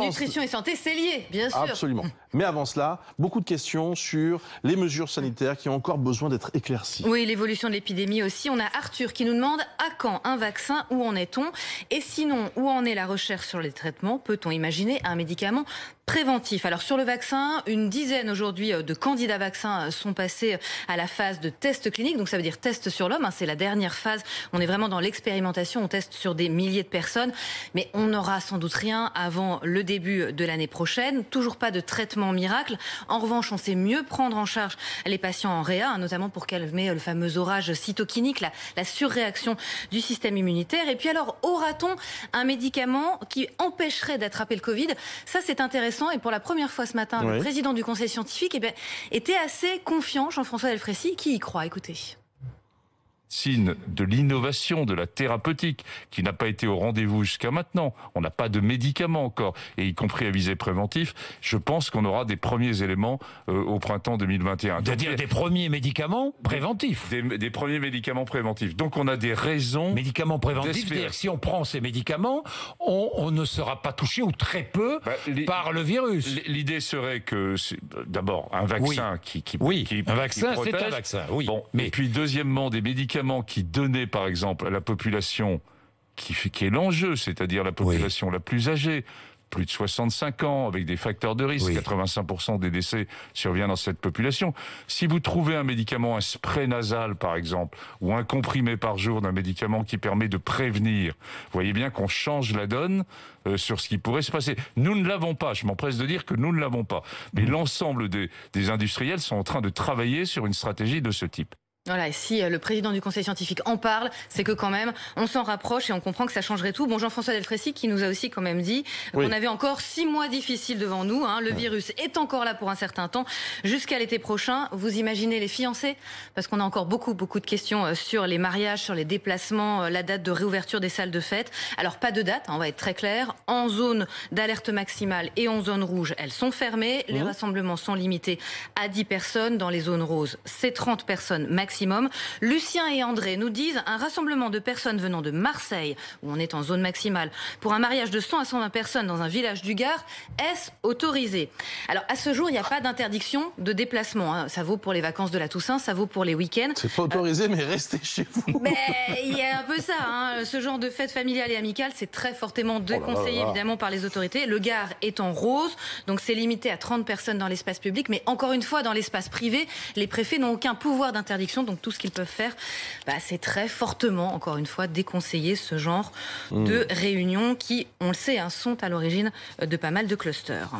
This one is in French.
nutrition et santé, c'est lié, bien sûr. Absolument. Mais avant cela, beaucoup de questions sur les mesures sanitaires qui ont encore besoin d'être éclaircies. Oui, l'évolution de l'épidémie aussi. On a Arthur qui nous demande à quand un vaccin, où en est-on? Et sinon, où en est la recherche sur les traitements? Peut-on imaginer un médicament préventif? Alors sur le vaccin, une dizaine aujourd'hui de candidats vaccins sont passés à la phase de test clinique. Donc ça veut dire test sur l'homme. C'est la dernière phase. On est vraiment dans l'expérimentation. On teste sur des milliers de personnes. Mais on n'aura sans doute rien avant le début de l'année prochaine. Toujours pas de traitement miracle. En revanche, on sait mieux prendre en charge les patients en réa, notamment pour calmer le fameux orage cytokinique, la surréaction du système immunitaire. Et puis alors, aura-t-on un médicament qui empêcherait d'attraper le Covid? Ça, c'est intéressant. Et pour la première fois ce matin, le président du conseil scientifique était assez confiant, Jean-François Delfraissy, qui y croit. Écoutez. Signe de l'innovation, de la thérapeutique, qui n'a pas été au rendez-vous jusqu'à maintenant. On n'a pas de médicaments encore, et y compris à visée préventive. Je pense qu'on aura des premiers éléments au printemps 2021. C'est-à-dire des premiers médicaments préventifs. Des premiers médicaments préventifs. Donc on a des raisons... Médicaments préventifs, c'est-à-dire que si on prend ces médicaments, on ne sera pas touché, ou très peu, par le virus. L'idée serait que, d'abord, un vaccin qui un vaccin, qui c'est un vaccin, oui. Bon, mais... Et puis deuxièmement, des médicaments qui donnaient, par exemple, à la population qui est l'enjeu, c'est-à-dire la population la plus âgée, plus de 65 ans, avec des facteurs de risque, 85% des décès surviennent dans cette population. Si vous trouvez un médicament, un spray nasal par exemple, ou un comprimé par jour d'un médicament qui permet de prévenir, vous voyez bien qu'on change la donne sur ce qui pourrait se passer. Nous ne l'avons pas, je m'empresse de dire que nous ne l'avons pas. Mais l'ensemble des industriels sont en train de travailler sur une stratégie de ce type. Voilà, et si le président du conseil scientifique en parle, c'est que quand même, on s'en rapproche et on comprend que ça changerait tout. Bon, Jean-François Delfraissy qui nous a aussi quand même dit qu'on avait encore 6 mois difficiles devant nous. Le virus est encore là pour un certain temps, jusqu'à l'été prochain. Vous imaginez les fiancés? Parce qu'on a encore beaucoup de questions sur les mariages, sur les déplacements, la date de réouverture des salles de fête. Alors, pas de date, on va être très clair. En zone d'alerte maximale et en zone rouge, elles sont fermées. Les rassemblements sont limités à 10 personnes. Dans les zones roses, c'est 30 personnes maximum. Lucien et André nous disent un rassemblement de personnes venant de Marseille, où on est en zone maximale, pour un mariage de 100 à 120 personnes dans un village du Gard, est-ce autorisé? Alors à ce jour, il n'y a pas d'interdiction de déplacement. Ça vaut pour les vacances de la Toussaint, ça vaut pour les week-ends. C'est pas autorisé, mais restez chez vous. Mais il y a un peu ça. Ce genre de fête familiale et amicale, c'est très fortement déconseillé évidemment par les autorités. Le Gard est en rose, donc c'est limité à 30 personnes dans l'espace public. Mais encore une fois, dans l'espace privé, les préfets n'ont aucun pouvoir d'interdiction. Donc tout ce qu'ils peuvent faire, c'est très fortement, encore une fois, déconseiller ce genre de réunions qui, on le sait, sont à l'origine de pas mal de clusters.